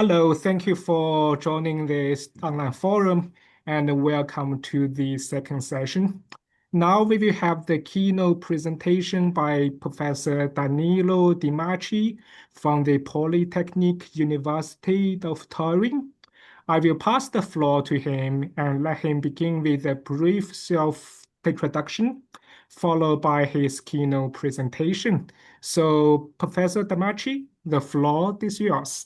Hello, thank you for joining this online forum and welcome to the second session. Now we will have the keynote presentation by Professor Danilo Demarchi from the Polytechnic University of Turin. I will pass the floor to him and let him begin with a brief self-introduction, followed by his keynote presentation. So, Professor Demarchi, the floor is yours.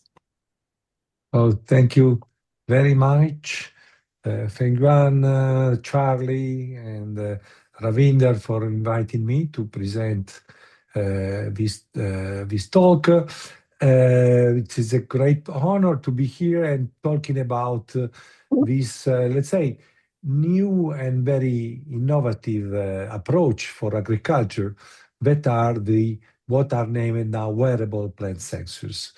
Oh, thank you very much. Thank you, Anne, Charlie, and Ravinder for inviting me to present this talk. It is a great honor to be here and talking about this, let's say, new and very innovative approach for agriculture that are what are named now wearable plant sensors.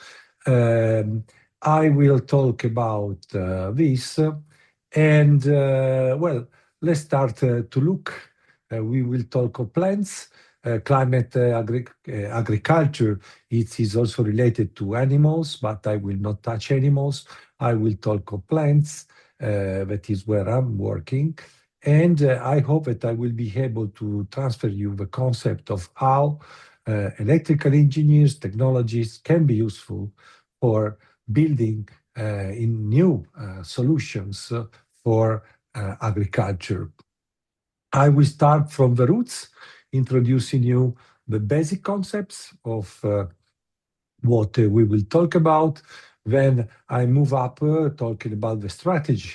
I will talk about this and well, let's start to look. We will talk of plants, agriculture. It is also related to animals, but I will not touch animals. I will talk of plants. That is where I'm working. And I hope that I will be able to transfer you the concept of how electrical engineers, technologies can be useful for building in new solutions for agriculture. I will start from the roots, introducing you the basic concepts of what we will talk about. Then I move up talking about the strategy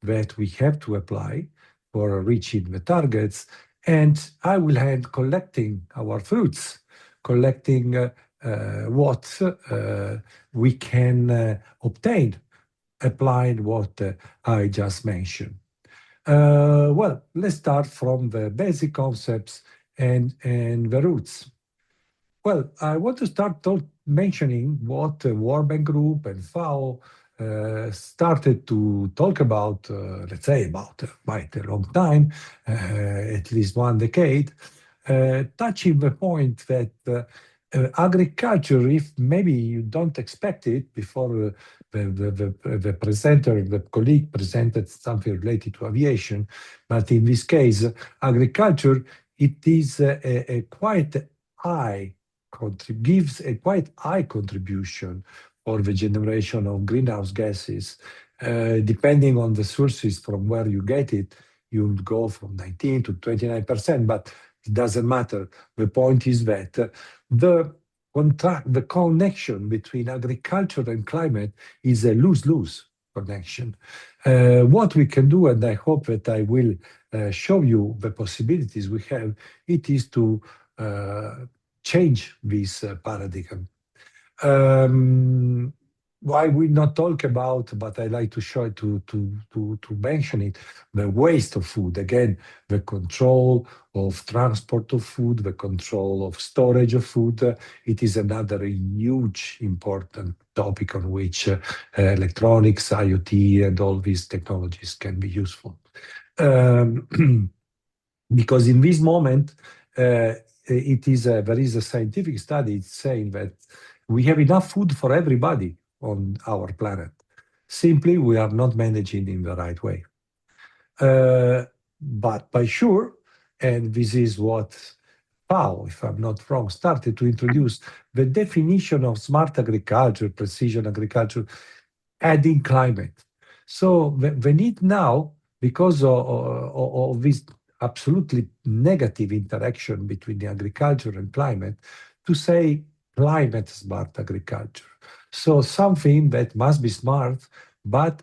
that we have to apply for reaching the targets. And I will end collecting our fruits, collecting what we can obtain applying what I just mentioned. Well, let's start from the basic concepts and the roots. Well, I want to start mentioning what Warbank Group and FAO started to talk about, let's say, about quite a long time, at least 1 decade, touching the point that agriculture, if maybe you don't expect it before the presenter, the colleague presented something related to aviation, but in this case, agriculture, it is a quite high, gives a quite high contribution for the generation of greenhouse gases. Depending on the sources from where you get it, you would go from 19 to 29%, but it doesn't matter. The point is that the connection between agriculture and climate is a lose-lose connection. What we can do, and I hope that I will show you the possibilities we have, it is to change this paradigm. I will not talk about, but I like to show to mention it, the waste of food. Again, the control of transport of food, the control of storage of food. It is another huge important topic on which electronics, IoT, and all these technologies can be useful. Because in this moment, there is a scientific study saying that we have enough food for everybody on our planet. Simply, we are not managing in the right way. But by sure, and this is what FAO, if I'm not wrong, started to introduce the definition of smart agriculture, precision agriculture, adding climate. So the need now, because of this absolutely negative interaction between the agriculture and climate, to say climate smart agriculture. So something that must be smart, but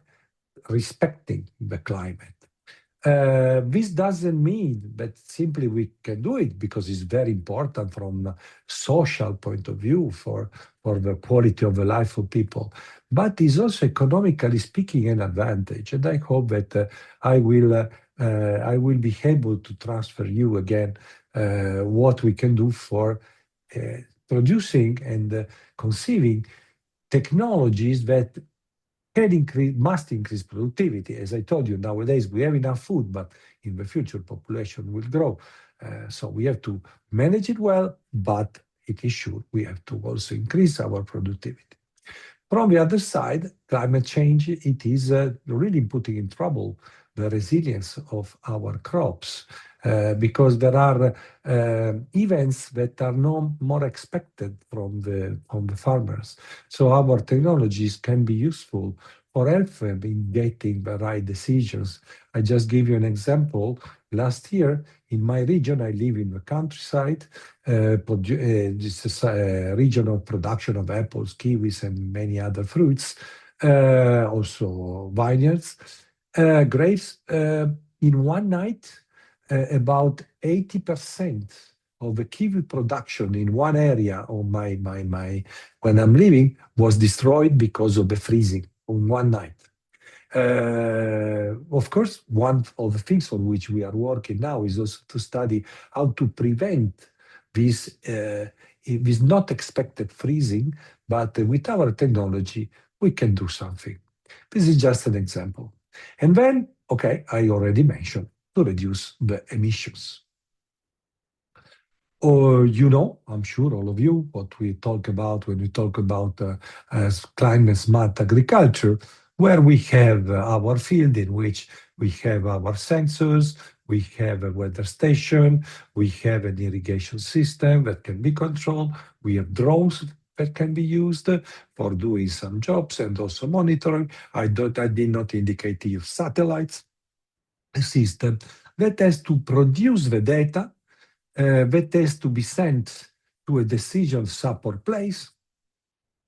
respecting the climate. This doesn't mean that simply we can do it because it's very important from a social point of view for the quality of the life of people, but it's also economically speaking an advantage. And I hope that I will be able to transfer you again what we can do for producing and conceiving technologies that must increase productivity. As I told you, nowadays we have enough food, but in the future population will grow. So we have to manage it well, but it is sure we have to also increase our productivity. From the other side, climate change, it is really putting in trouble the resilience of our crops because there are events that are no more expected from the farmers. So our technologies can be useful for help them in getting the right decisions. I just give you an example. Last year, in my region, I live in the countryside. This is a region of production of apples, kiwis, and many other fruits, also vineyards, grapes. In one night, about 80% of the kiwi production in one area of when I'm living was destroyed because of the freezing on one night. Of course, one of the things on which we are working now is also to study how to prevent this not expected freezing, but with our technology, we can do something. This is just an example. And then, okay, I already mentioned to reduce the emissions. Or I'm sure all of you, what we talk about when we talk about as climate smart agriculture, where we have our field in which we have our sensors, we have a weather station, we have an irrigation system that can be controlled, we have drones that can be used for doing some jobs and also monitoring. I did not indicate the satellites, a system that has to produce the data that has to be sent to a decision support place,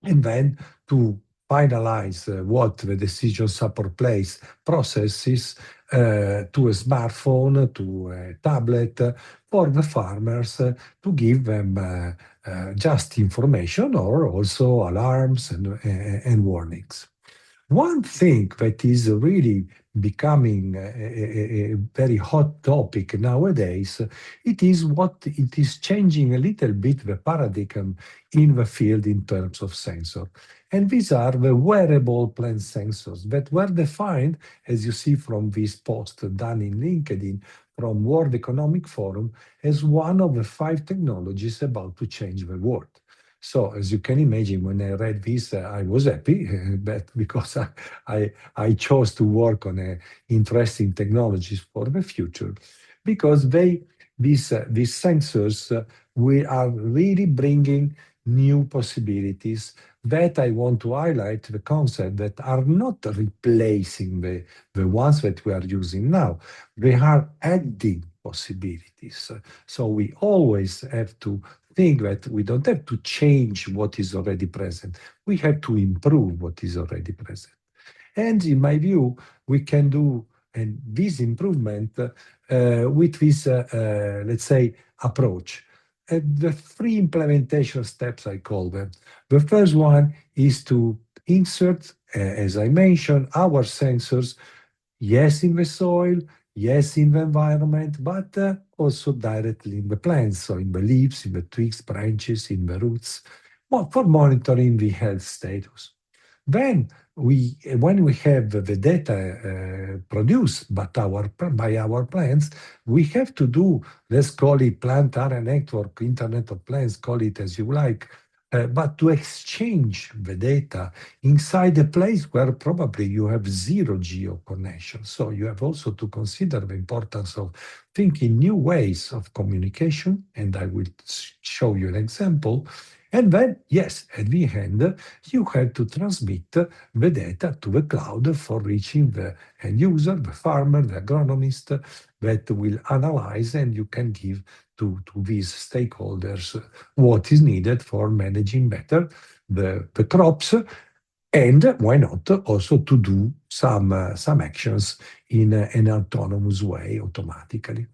and then to finalize what the decision support place processes to a smartphone, to a tablet, for the farmers to give them just information or also alarms and warnings. One thing that is really becoming a very hot topic nowadays, it is changing a little bit the paradigm in the field in terms of sensor. And these are the wearable plant sensors that were defined, as you see from this post done in LinkedIn from World Economic Forum, as one of the 5 technologies about to change the world. So as you can imagine, when I read this, I was happy, but because I chose to work on interesting technologies for the future, because these sensors we are really bringing new possibilities that I want to highlight the concept that are not replacing the ones that we are using now. They are adding possibilities. So we always have to think that we don't have to change what is already present. We have to improve what is already present. And in my view, we can do this improvement with this, let's say, approach. The 3 implementation steps, I call them. The first one is to insert, as I mentioned, our sensors, yes, in the soil, yes, in the environment, but also directly in the plants, so in the leaves, in the twigs, branches, in the roots, for monitoring the health status. Then, when we have the data produced by our plants, we have to do, let's call it plant area network, Internet of Plants, call it as you like, but to exchange the data inside a place where probably you have 0 geo connection. So you have also to consider the importance of thinking new ways of communication, and I will show you an example. And then, yes, at the end, you have to transmit the data to the cloud for reaching the end user, the farmer, the agronomist that will analyze, and you can give to these stakeholders what is needed for managing better the crops, and why not also to do some actions in an autonomous way automatically.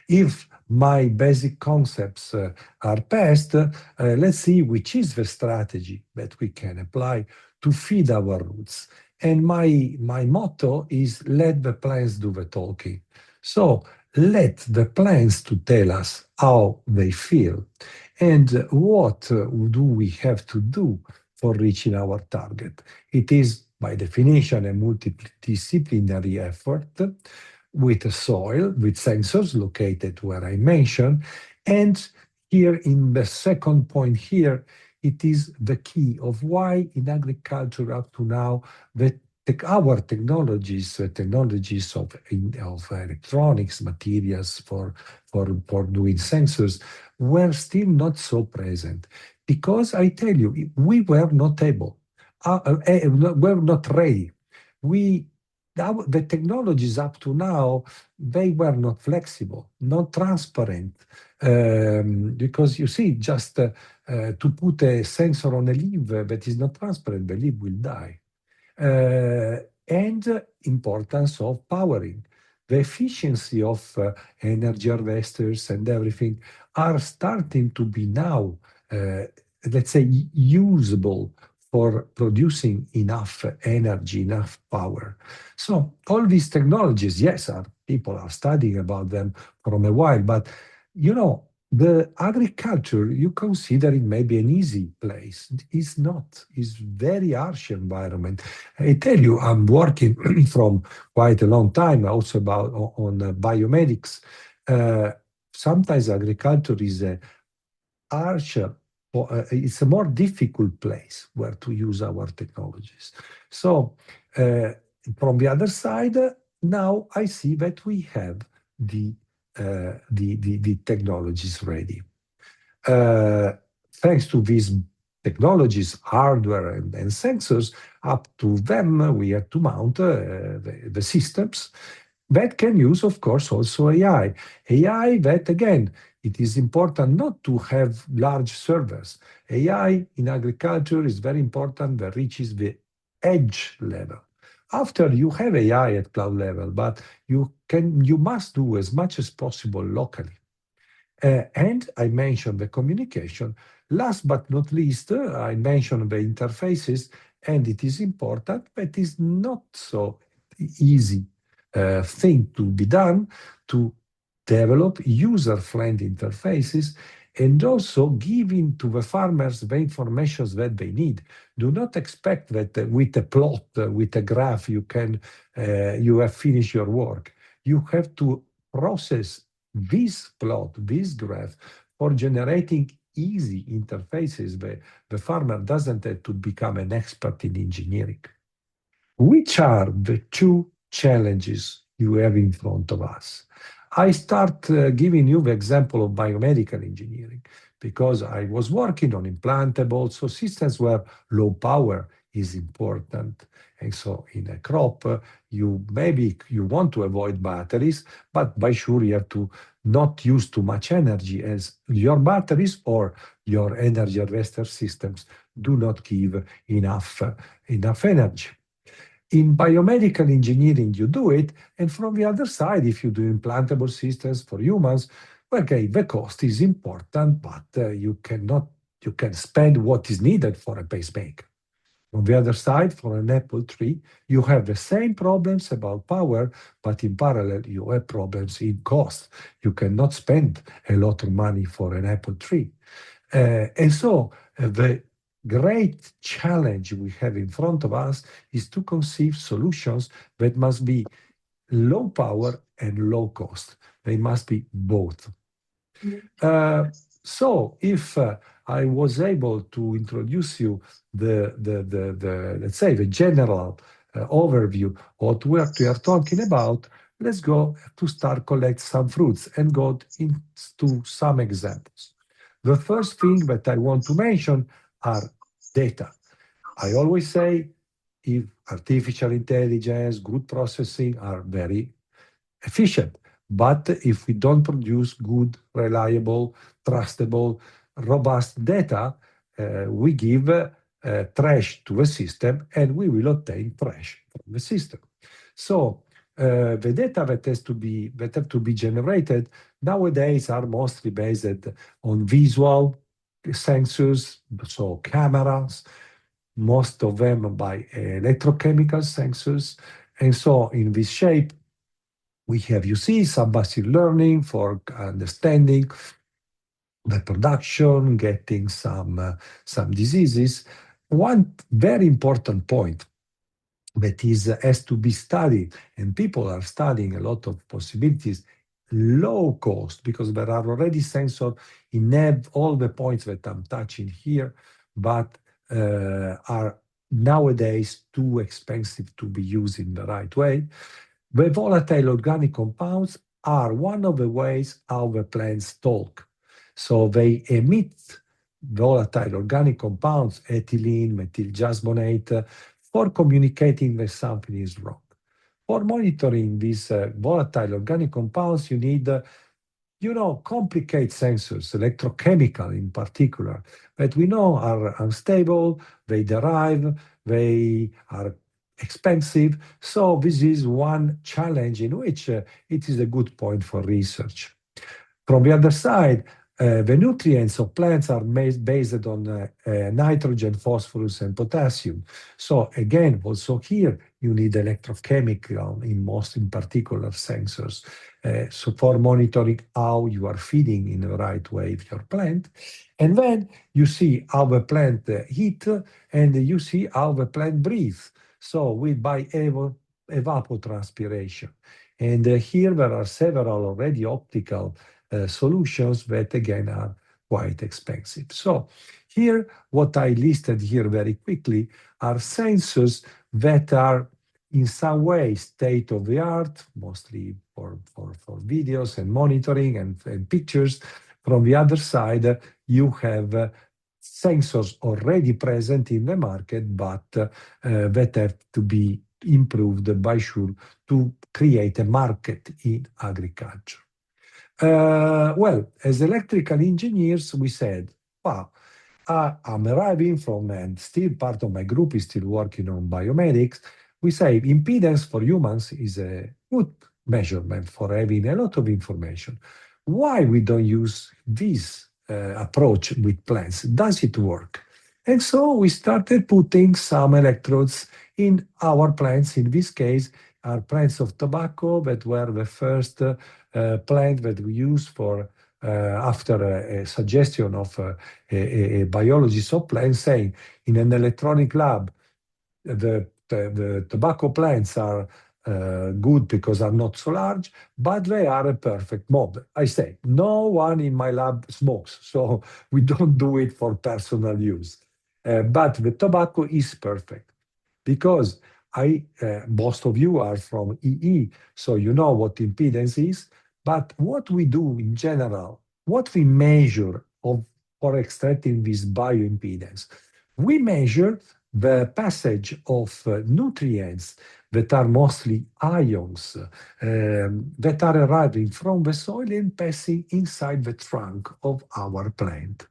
If my basic concepts are passed, let's see which is the strategy that we can apply to feed our roots. And my motto is let the plants do the talking. So let the plants to tell us how they feel and what do we have to do for reaching our target. It is by definition a multidisciplinary effort with the soil, with sensors located where I mentioned. And here in the second point here it is the key of why in agriculture up to now, our technologies, technologies of electronics, materials for doing sensors, were still not so present. Because I tell you, we were not able, were not ready. The technologies up to now, they were not flexible, not transparent. Because you see, just to put a sensor on a leaf that is not transparent, the leaf will die. And importance of powering. The efficiency of energy harvesters and everything are starting to be now, let's say, usable for producing enough energy, enough power. So all these technologies, yes, people are studying about them from a while, but the agriculture, you consider it maybe an easy place. It's not. It's very harsh environment. I tell you, I'm working from quite a long time also on biomedics. Sometimes agriculture is a harsher, it's a more difficult place where to use our technologies. So from the other side, now I see that we have the technologies ready. Thanks to these technologies, hardware and sensors, up to them we have to mount the systems that can use, of course, also AI. AI that, again, it is important not to have large servers. AI in agriculture is very important that reaches the edge level. After you have AI at cloud level, but you must do as much as possible locally. And I mentioned the communication. Last but not least, I mentioned the interfaces, and it is important, but it is not so easy thing to be done to develop user-friendly interfaces and also giving to the farmers the information that they need. Do not expect that with a plot, with a graph, you have finished your work. You have to process this plot, this graph, for generating easy interfaces. The farmer doesn't have to become an expert in engineering. Which are the two challenges you have in front of us? I start giving you the example of biomedical engineering because I was working on implantables, so systems where low power is important. And so in a crop, maybe you want to avoid batteries, but by sure you have to not use too much energy as your batteries or your energy harvester systems do not give enough energy. In biomedical engineering, you do it, and from the other side, if you do implantable systems for humans, okay, the cost is important, but you can spend what is needed for a pacemaker. On the other side, for an apple tree, you have the same problems about power, but in parallel, you have problems in cost. You cannot spend a lot of money for an apple tree. And so the great challenge we have in front of us is to conceive solutions that must be low power and low cost. They must be both. So if I was able to introduce you let's say the general overview of what we are talking about, let's go to start collect some fruits and go into some examples. The first thing that I want to mention are data. I always say if artificial intelligence, good processing are very efficient, but if we don't produce good, reliable, trustable, robust data, we give trash to the system and we will obtain trash from the system. So the data that have to be generated nowadays are mostly based on visual sensors, so cameras, most of them by electrochemical sensors. And so in this shape, we have, you see, some machine learning for understanding the production, getting some diseases. One very important point that has to be studied, and people are studying a lot of possibilities, low cost, because there are already sensors in all the points that I'm touching here, but are nowadays too expensive to be used in the right way. The volatile organic compounds are one of the ways how the plants talk. So they emit volatile organic compounds, ethylene, methyljasmonate, for communicating that something is wrong. For monitoring these volatile organic compounds, you need complicated sensors, electrochemical in particular, that we know are unstable, they derive, they are expensive. So this is one challenge in which it is a good point for research. From the other side, the nutrients of plants are based on nitrogen, phosphorus, and potassium. So again, also here, you need electrochemical in particular sensors. So for monitoring how you are feeding in the right way of your plant. And then you see how the plant eat, and you see how the plant breathes. So by evapotranspiration. And here there are several already optical solutions that again are quite expensive. So here, what I listed here very quickly are sensors that are in some way state of the art, mostly for videos and monitoring and pictures. From the other side, you have sensors already present in the market, but that have to be improved by sure to create a market in agriculture. Well, as electrical engineers, we said, wow, I'm arriving from, and still part of my group is still working on biomedics. We say impedance for humans is a good measurement for having a lot of information. Why we don't use this approach with plants? Does it work? And so we started putting some electrodes in our plants. In this case, are plants of tobacco that were the first plant that we used for after a suggestion of a biologist of plants saying in an electronic lab the tobacco plants are good because are not so large, but they are a perfect model. I say, no one in my lab smokes, so we don't do it for personal use. But the tobacco is perfect because most of you are from EE, so you know what impedance is. But what we do in general, what we measure for extracting this bioimpedance, we measure the passage of nutrients that are mostly ions that are arriving from the soil and passing inside the trunk of our plant.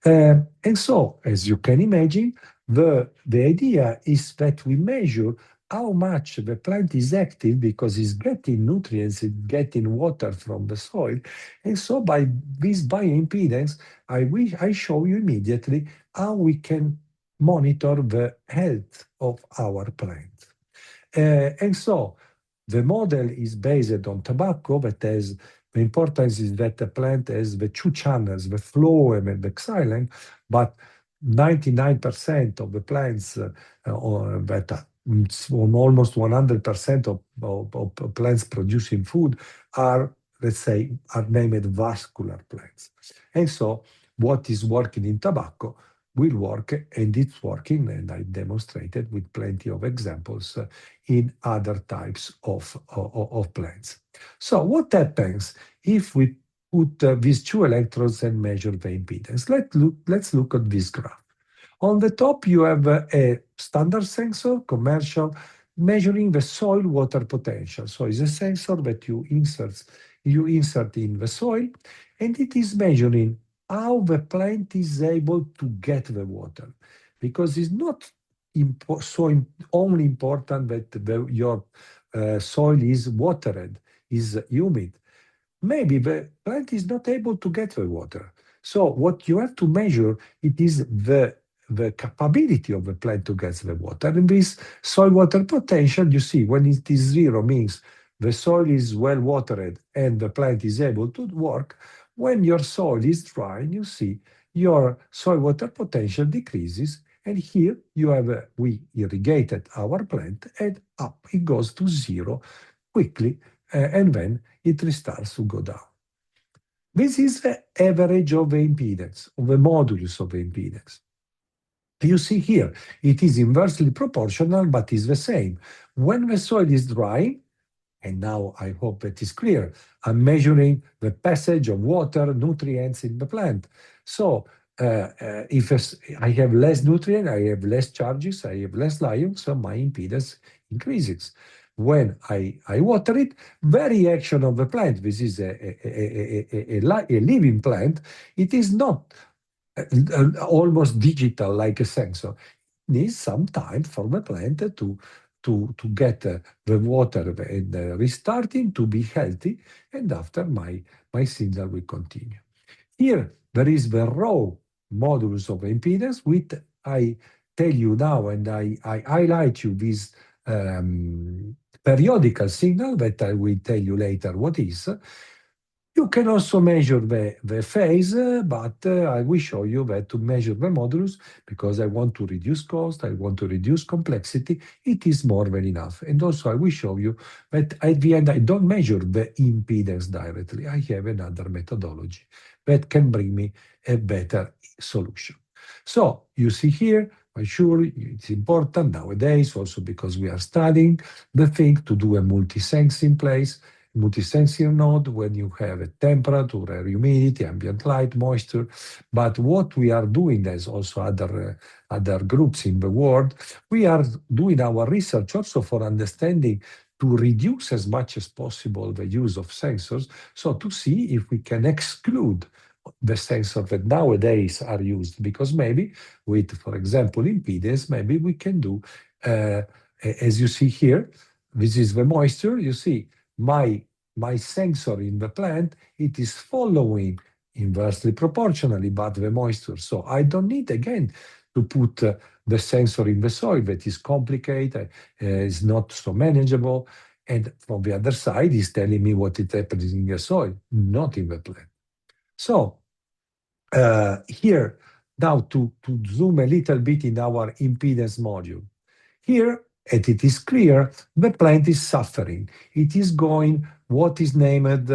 And so, as you can imagine, the idea is that we measure how much the plant is active because it's getting nutrients, it's getting water from the soil. And so by this bioimpedance, I show you immediately how we can monitor the health of our plant. And so the model is based on tobacco, but has the importance is that the plant has the two channels, the phloem and the xylem, but 99% of the plants that are almost 100% of plants producing food are, let's say, are named vascular plants. And so what is working in tobacco will work, and it's working, and I demonstrated with plenty of examples in other types of plants. So what happens if we put these two electrodes and measure the impedance? Let's look at this graph. On the top, you have a standard sensor, commercial, measuring the soil water potential. So it's a sensor that you insert in the soil, and it is measuring how the plant is able to get the water, because it's not only important that your soil is watered, is humid. Maybe the plant is not able to get the water. So what you have to measure, it is the capability of the plant to get the water. And this soil water potential, you see, when it is zero, means the soil is well watered and the plant is able to work. When your soil is dry, you see your soil water potential decreases. And here you have, we irrigated our plant and up it goes to zero quickly, and then it restarts to go down. This is the average of the impedance, of the modulus of the impedance. You see here, it is inversely proportional, but is the same. When the soil is dry, and now I hope it is clear, I'm measuring the passage of water, nutrients in the plant. So if I have less nutrient, I have less charges, I have less ions, so my impedance increases. When I water it, the reaction of the plant, this is a living plant, it is not almost digital like a sensor. It needs some time for the plant to get the water and restarting to be healthy, and after my signal will continue. Here there is the raw modulus of impedance, which I tell you now, and I highlight you this periodical signal that I will tell you later what is. You can also measure the phase, but I will show you that to measure the modulus, because I want to reduce cost, I want to reduce complexity, it is more than enough. And also I will show you that at the end I don't measure the impedance directly. I have another methodology that can bring me a better solution. So you see here, I'm sure it's important nowadays, also because we are studying the thing to do a multi-sensing place, multi-sensor node when you have a temperature, air humidity, ambient light, moisture. But what we are doing, as also other groups in the world, we are doing our research also for understanding to reduce as much as possible the use of sensors, so to see if we can exclude the sensors that nowadays are used, because maybe with, for example, impedance, maybe we can do, as you see here, this is the moisture, you see, my sensor in the plant, it is following inversely proportionally, but the moisture. So I don't need again to put the sensor in the soil. That is complicated, is not so manageable. And from the other side, is telling me what is happening in the soil, not in the plant. So here, now to zoom a little bit in our impedance module. Here, and it is clear, the plant is suffering. It is going what is named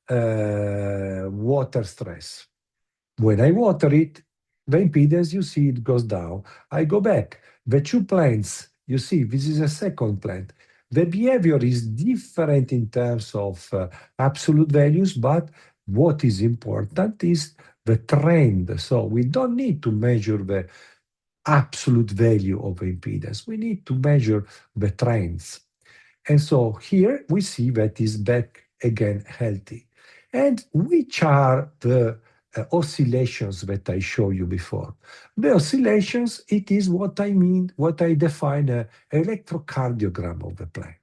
water stress. When I water it, the impedance, you see, it goes down. I go back. The two plants, you see, this is a second plant. The behavior is different in terms of absolute values, but what is important is the trend. So we don't need to measure the absolute value of impedance. We need to measure the trends. And so here we see that is back again healthy. And which are the oscillations that I showed you before? The oscillations, it is what I mean, what I define an electrocardiogram of the plant.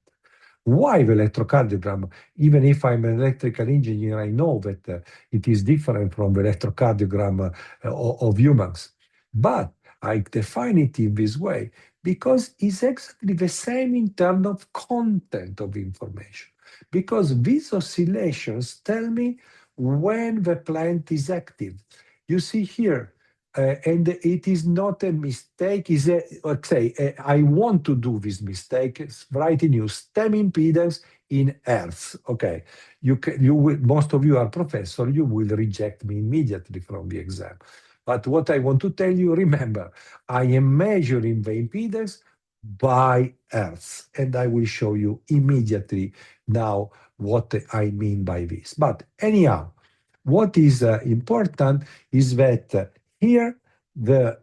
Why the electrocardiogram? Even if I'm an electrical engineer, I know that it is different from the electrocardiogram of humans. But I define it in this way because it's exactly the same in terms of content of information. Because these oscillations tell me when the plant is active. You see here, and it is not a mistake, is a, let's say, I want to do this mistake, writing you stem impedance in Hertz. Okay, you will, most of you are professor, you will reject me immediately from the exam. But what I want to tell you, remember, I am measuring the impedance by Hertz, and I will show you immediately now what I mean by this. But anyhow, what is important is that here the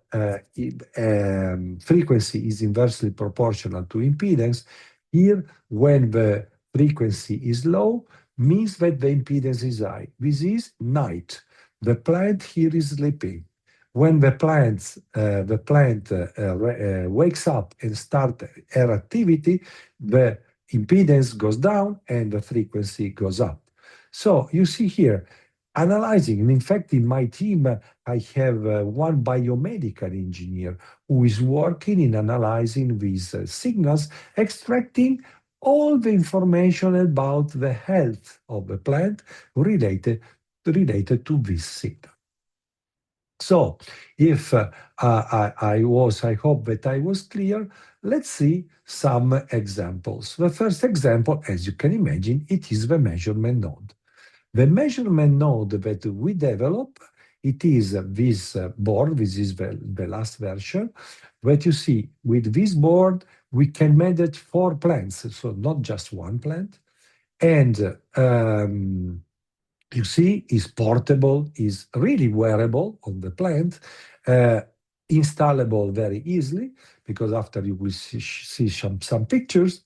frequency is inversely proportional to impedance. Here, when the frequency is low, means that the impedance is high. This is night. The plant here is sleeping. When the plant wakes up and starts air activity, the impedance goes down and the frequency goes up. So you see here, analyzing, and in fact, in my team, I have one biomedical engineer who is working in analyzing these signals, extracting all the information about the health of the plant related to this signal. So if I hope that I was clear, let's see some examples. The first example, as you can imagine, it is the measurement node. The measurement node that we develop it is this board. This is the last version. What you see, with this board, we can manage 4 plants, so not just one plant. And you see, is portable, is really wearable on the plant, installable very easily, because after you will see some pictures.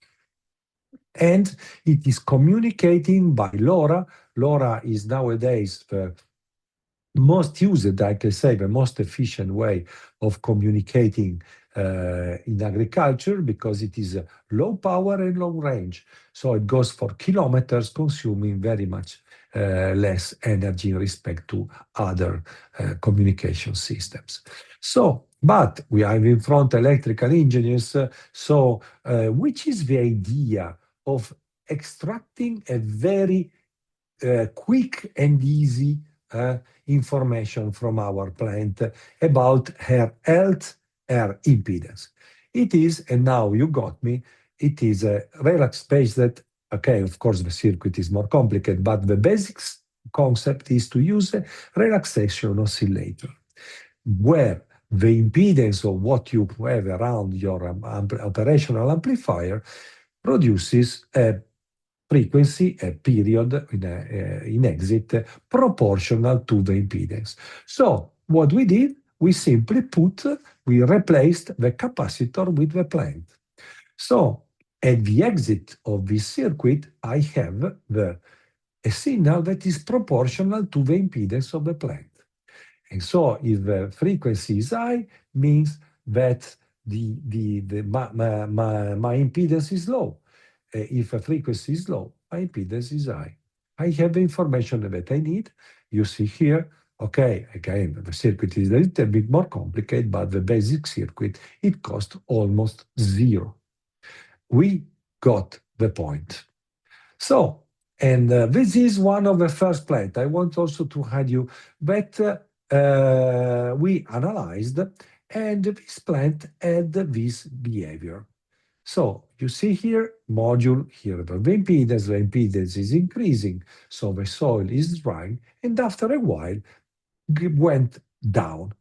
And it is communicating by LoRa. LoRa is nowadays the most used, I can say, the most efficient way of communicating in agriculture, because it is low power and long range. So it goes for kilometers, consuming very much less energy in respect to other communication systems. So, but we are in front electrical engineers, which is the idea of extracting a very quick and easy information from our plant about her health, her impedance. It is, and now you got me, it is a relax space that, okay, of course the circuit is more complicated, but the basic concept is to use a relaxation oscillator, where the impedance of what you have around your operational amplifier produces a frequency, a period in exit proportional to the impedance. So what we did, we replaced the capacitor with the plant. So at the exit of this circuit, I have a signal that is proportional to the impedance of the plant. And so if the frequency is high, means that my impedance is low. If a frequency is low, my impedance is high. I have the information that I need. You see here, okay, again, the circuit is a little bit more complicated, but the basic circuit, it costs almost zero. We got the point. So, and this is one of the first plant. I want also to add you that we analyzed, and this plant had this behavior. So you see here, module, here the impedance is increasing, so the soil is drying, and after a while, went down.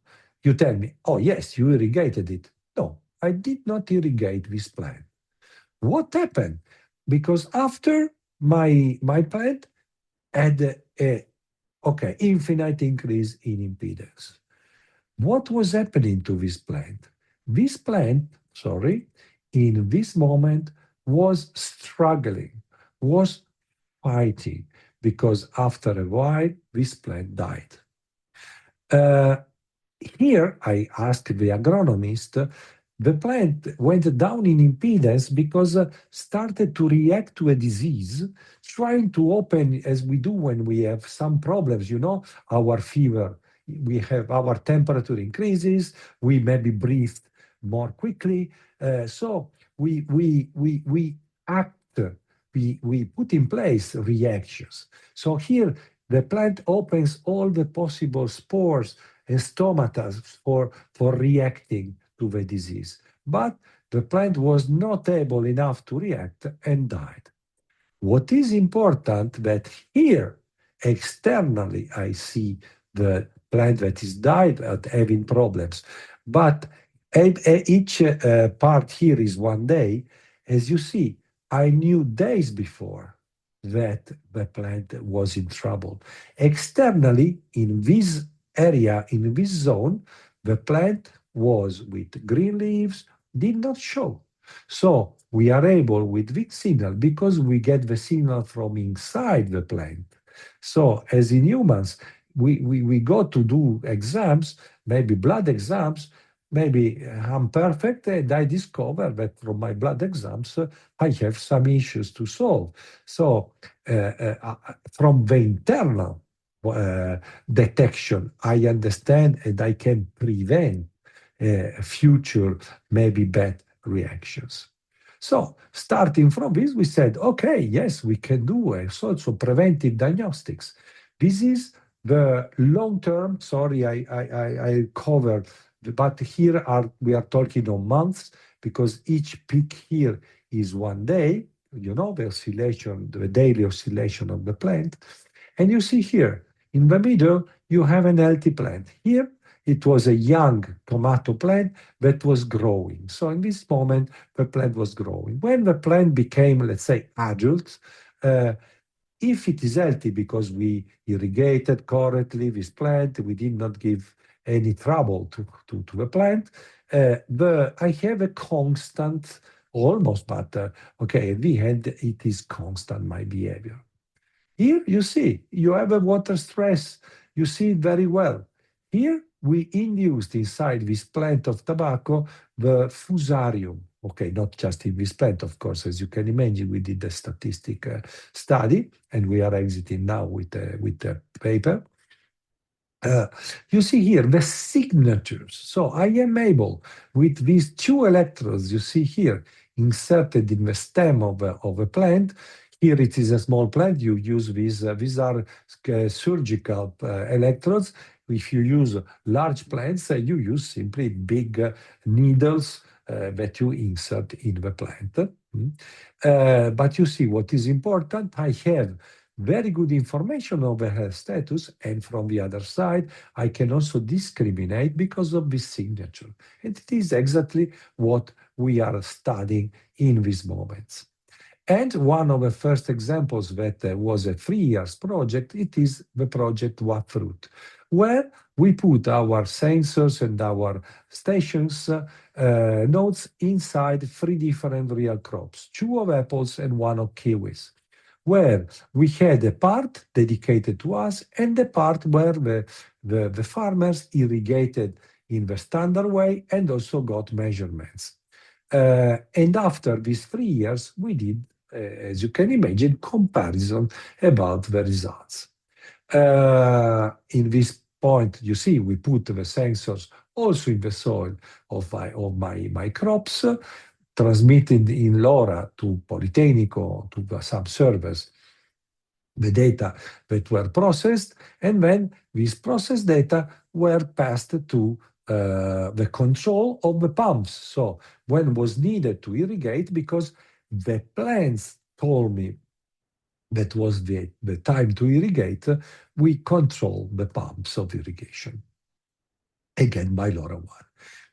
You tell me, oh yes, you irrigated it. No, I did not irrigate this plant. What happened? Because after my plant had infinite increase in impedance. What was happening to this plant? This plant, in this moment was struggling, was fighting, because after a while, this plant died. Here, I asked the agronomist, the plant went down in impedance because started to react to a disease, trying to open, as we do when we have some problems, our fever, we have our temperature increases, we maybe breathe more quickly. So we act, we put in place reactions. So here, the plant opens all the possible spores and stomata for reacting to the disease. But the plant was not able enough to react and died. What is important that here, externally, I see the plant that is died at having problems. But each part here is 1 day. As you see, I knew days before that the plant was in trouble. Externally, in this area, in this zone, the plant was with green leaves, did not show. So we are able with this signal, because we get the signal from inside the plant. So as in humans, we go to do exams, maybe blood exams, maybe I'm perfect, and I discover that from my blood exams, I have some issues to solve. So from the internal detection, I understand and I can prevent future maybe bad reactions. So starting from this, we said, okay, yes, we can do also preventive diagnostics. This is the long-term, I covered, but here we are talking on months, because each peak here is 1 day, the oscillation, the daily oscillation of the plant. And you see here, In the middle, you have an healthy plant. Here, it was a young tomato plant that was growing. So in this moment, the plant was growing. When the plant became, let's say, adult, if it is healthy because we irrigated correctly this plant, we did not give any trouble to the plant, I have a constant, almost, but okay, at the end, it is constant, my behavior. Here you see, you have a water stress. You see it very well. Here we induced inside this plant of tobacco the fusarium. Okay, not just in this plant, of course, as you can imagine, we did a statistic study, and we are exiting now with the paper. You see here the signatures. So I am able, with these two electrodes you see here, inserted in the stem of a plant. Here it is a small plant. You use these are surgical electrodes. If you use large plants, you use simply big needles that you insert in the plant. But you see what is important. I have very good information of the health status, and from the other side, I can also discriminate because of this signature. And it is exactly what we are studying in these moments. And one of the first examples that was a 3 years project, it is the project Fruit, where we put our sensors and our stations nodes inside 3 different real crops, 2 of apples and 1 of kiwis, where we had a part dedicated to us and the part where the farmers irrigated in the standard way and also got measurements. And after these 3 years, we did, as you can imagine, comparison about the results. In this point, you see, we put the sensors also in the soil of my crops, transmitted in LoRa to Politecnico, to some servers, the data that were processed, and then these processed data were passed to the control of the pumps. So when was needed to irrigate, because the plants told me that was the time to irrigate, we control the pumps of irrigation, again by LoRaWAN.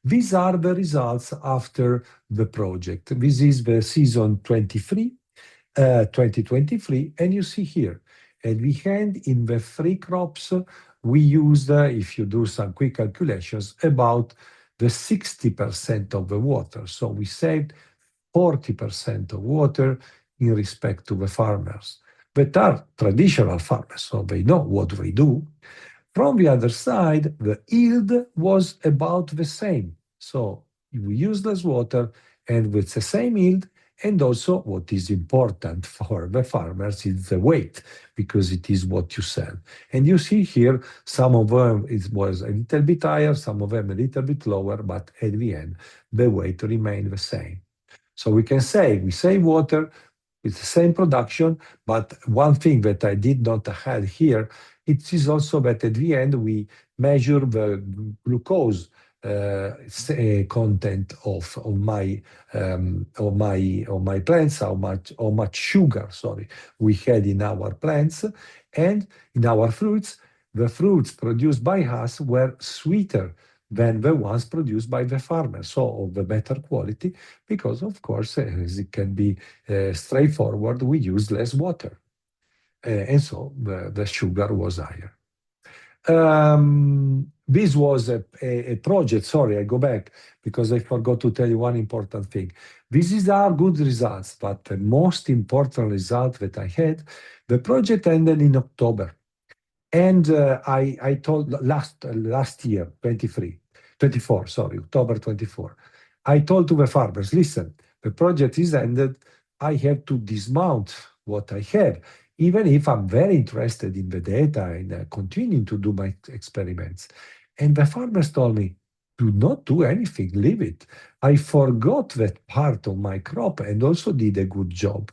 These are the results after the project. This is the season 2023, and you see here, at the end, in the 3 crops, we used, if you do some quick calculations, about the 60% of the water. So we saved 40% of water in respect to the farmers that are traditional farmers, so they know what they do. From the other side, the yield was about the same. So we use less water and with the same yield, and also what is important for the farmers is the weight, because it is what you sell. And you see here, some of them it was a little bit higher, some of them a little bit lower, but at the end, the weight remained the same. So we can say we save water with the same production, but one thing that I did not have here, it is also that at the end we measure the glucose content of my plants, how much sugar, sorry, we had in our plants, and in our fruits. The fruits produced by us were sweeter than the ones produced by the farmer, so of the better quality, because of course, as it can be straightforward, we use less water. And so the sugar was higher. This was a project, sorry, I go back, because I forgot to tell you one important thing. This is our good results, but the most important result that I had, the project ended in October. And I told last year, 24, sorry, October 24, I told to the farmers, listen, the project is ended, I have to dismount what I have, even if I'm very interested in the data and continuing to do my experiments. And the farmers told me, do not do anything, leave it. I forgot that part of my crop and also did a good job.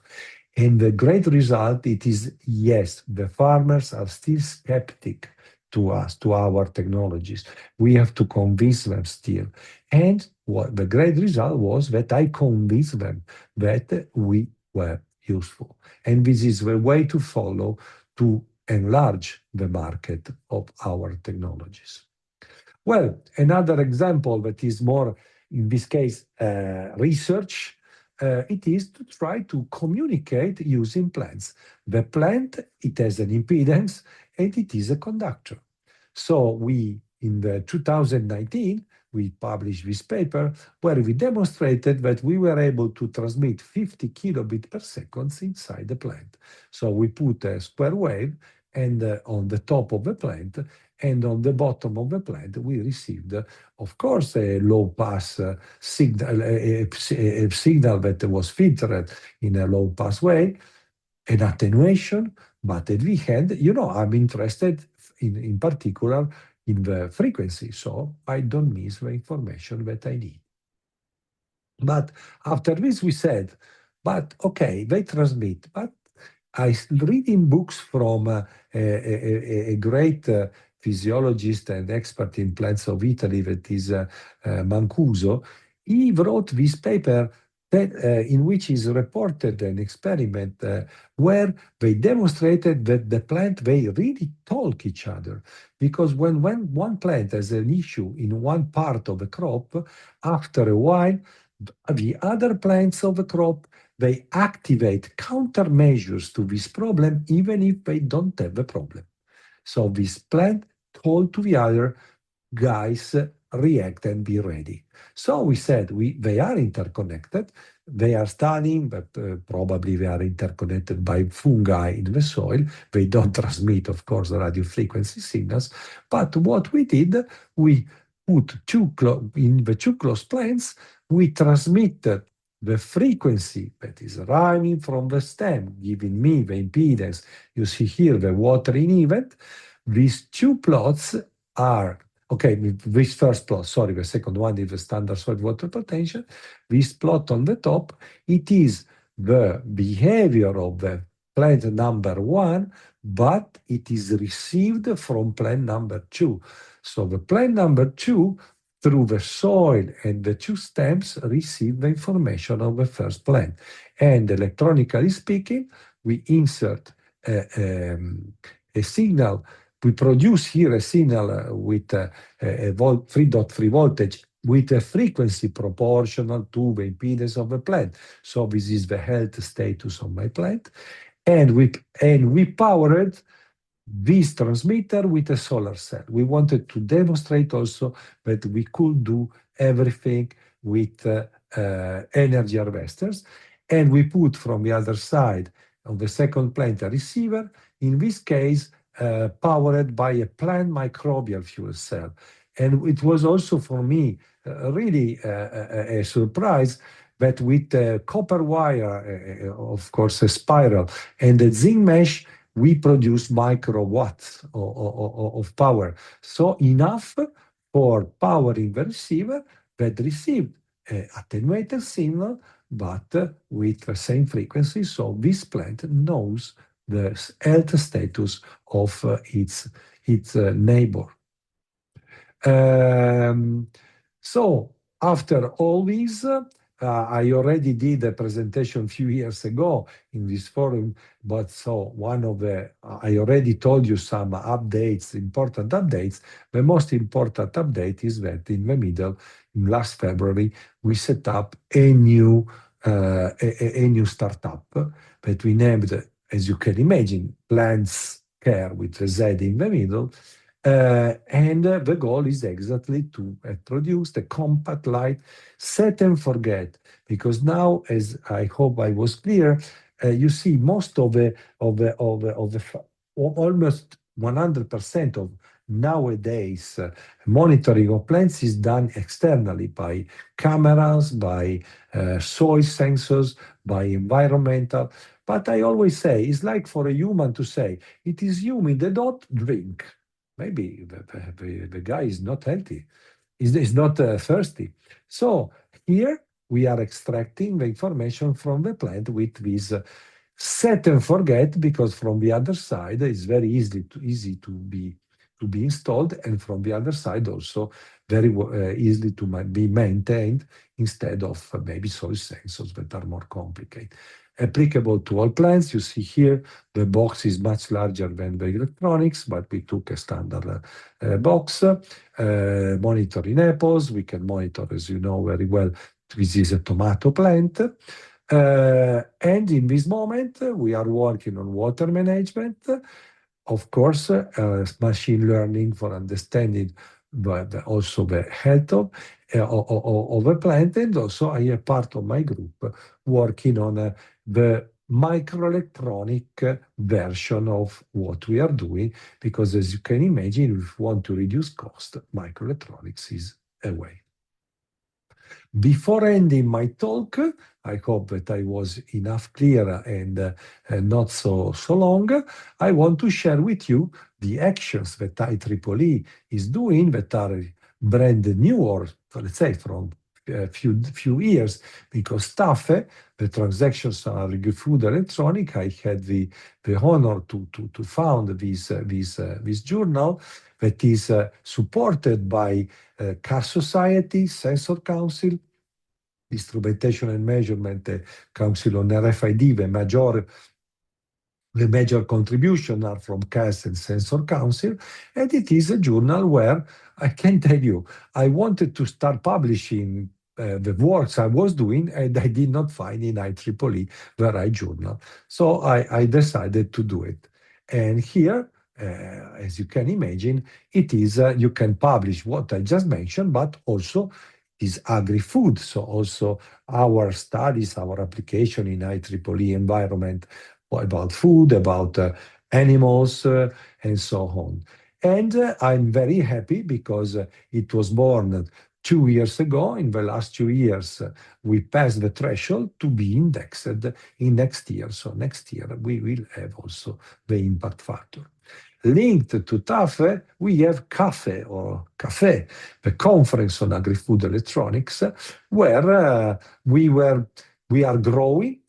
And the great result, it is, yes, the farmers are still skeptic to us, to our technologies. We have to convince them still. And what the great result was that I convinced them that we were useful. And this is the way to follow to enlarge the market of our technologies. Well, another example that is more, in this case, research, it is to try to communicate using plants. The plant, it has an impedance and it is a conductor. So we, in the 2019, we published this paper where we demonstrated that we were able to transmit 50 kilobits per second inside the plant. So we put a square wave and on the top of the plant, and on the bottom of the plant, we received, of course, a low pass signal, a signal that was filtered in a low pass way, an attenuation, but at the end, I'm interested in particular in the frequency, so I don't miss the information that I need. But after this, we said, but okay, they transmit, but I reading books from a great physiologist and expert in plants of Italy, that is Mancuso. He wrote this paper that, in which is reported an experiment where they demonstrated that the plant, they really talk each other. Because when one plant has an issue in one part of the crop, after a while, the other plants of the crop, they activate countermeasures to this problem, even if they don't have the problem. So this plant told to the other, guys, react and be ready. So we said they are interconnected. They are studying, but probably they are interconnected by fungi in the soil. They don't transmit, of course, radio frequency signals. But what we did, we put in the two close plants, we transmitted the frequency that is arriving from the stem, giving me the impedance. You see here the watering event. These two plots are, okay, this first plot, sorry, the second one is the standard soil water potential. This plot on the top, it is the behavior of the plant number 1, but it is received from plant number 2. So the plant number 2, through the soil and the two stems, receive the information of the first plant. And electronically speaking, we insert a signal. We produce here a signal with a 3.3 voltage with a frequency proportional to the impedance of the plant. So this is the health status of my plant. And we powered this transmitter with a solar cell. We wanted to demonstrate also that we could do everything with energy harvesters. And we put from the other side of the second plant a receiver, in this case, powered by a plant microbial fuel cell. And it was also for me really a surprise that with copper wire, of course, a spiral, and a zinc mesh, we produce microwatts of power. So enough for powering the receiver that received attenuated signal, but with the same frequency. So this plant knows the health status of its neighbor. So after all this, I already did a presentation a few years ago in this forum, but so I already told you some updates, important updates. The most important update is that in the middle, in last February, we set up a new startup that we named, as you can imagine, Plants Care with a Z in the middle. And the goal is exactly to produce the compact, light, set and forget. Because now, as I hope I was clear, you see most of the almost 100% of nowadays monitoring of plants is done externally by cameras, by soil sensors, by environmental. But I always say, it's like for a human to say, it is humid, don't drink. Maybe the guy is not healthy, is not thirsty. So here we are extracting the information from the plant with this set and forget, because from the other side it's very easy to be to be installed, and from the other side also very easily to be maintained instead of maybe soil sensors that are more complicated. Applicable to all plants. You see here the box is much larger than the electronics, but we took a standard box. Monitoring apples, we can monitor, as you know very well, this is a tomato plant. And in this moment, we are working on water management. Of course, machine learning for understanding also the health of a plant. And also I have part of my group working on the microelectronic version of what we are doing, because as you can imagine, if you want to reduce cost, microelectronics is a way. Before ending my talk, I hope that I was enough clear and not so long. I want to share with you the actions that IEEE is doing that are brand new, or let's say from a few years, because TAFE, the Transactions on Agri-Food Electronic, I had the honor to found this journal that is supported by Car Society, Sensor Council, Instrumentation and Measurement Council on RFID. The major contribution are from CAS and Sensor Council, and it is a journal where I can tell you, I wanted to start publishing the works I was doing, and I did not find in IEEE the right journal. So I decided to do it. And here, as you can imagine, it is, you can publish what I just mentioned, but also is agri-food. So also our studies, our application in IEEE environment about food, about animals, and so on. And I'm very happy because it was born 2 years ago. In the last 2 years, we passed the threshold to be indexed in next year. So next year, we will have also the impact factor. Linked to TAFE, we have CAFE, or CAFE, the Conference on Agri-Food Electronics, where we are growing,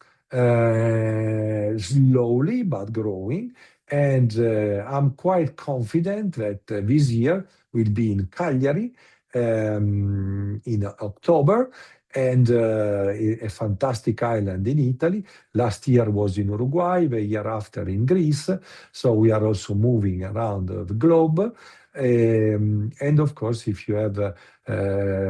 slowly but growing, and I'm quite confident that this year will be in Cagliari in October, and a fantastic island in Italy. Last year was in Uruguay, the year after in Greece. So we are also moving around the globe. And of course, if you have